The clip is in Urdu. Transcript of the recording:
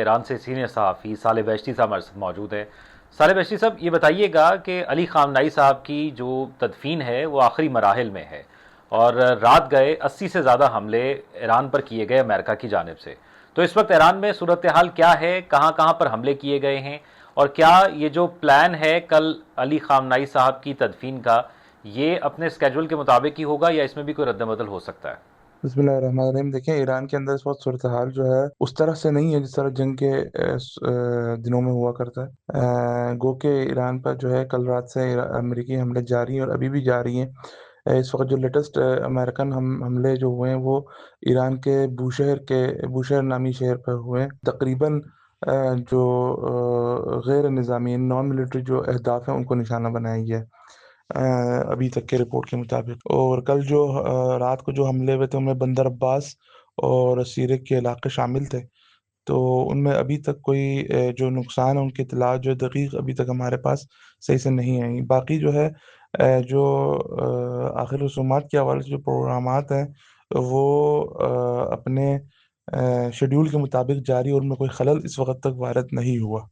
ایران سے سینئر صحافی صالح بہشتی صاحب ہمارے ساتھ موجود ہیں۔ صالح بہشتی صاحب، یہ بتائیے گا کہ علی خامنہئی صاحب کی جو تدفین ہے وہ آخری مراحل میں ہے، اور رات گئے 80 سے زیادہ حملے ایران پر کیے گئے امریکہ کی جانب سے۔ تو اس وقت ایران میں صورتحال کیا ہے، کہاں کہاں پر حملے کیے گئے ہیں، اور کیا یہ جو پلان ہے کل علی خامنہئی صاحب کی تدفین کا، یہ اپنے اسکیجول کے مطابق ہی ہوگا یا اس میں بھی کوئی رد عمل ہو سکتا ہے؟ بسم اللہ الرحمن الرحیم۔ دیکھیں، ایران کے اندر اس وقت صورتحال جو ہے اس طرح سے نہیں ہے جس طرح جنگ کے دنوں میں ہوا کرتا ہے۔ گو کہ ایران پر جو ہے کل رات سے امریکی حملے جاری ہیں اور ابھی بھی جاری ہیں۔ اس وقت جو لیٹسٹ امریکن حملے جو ہوئے ہیں وہ ایران کے بوشہر نامی شہر پر ہوئے ہیں۔ تقریباً جو غیر نظامی نان ملٹری جو اہداف ہیں ان کو نشانہ بنایا گیا ہے ابھی تک کے رپورٹ کے مطابق۔ اور کل جو رات کو جو حملے ہوئے تھے ان میں بندر عباس اور سیرک کے علاقے شامل تھے، تو ان میں ابھی تک کوئی جو نقصان ہے ان کی اطلاعات جو دقیق ابھی تک ہمارے پاس صحیح سے نہیں آئی۔ باقی جو ہے جو آخر رسومات کے حوالے سے جو پروگرامات ہیں وہ اپنے شیڈیول کے مطابق جاری، اور ان میں کوئی خلل اس وقت تک وارد نہیں ہوا۔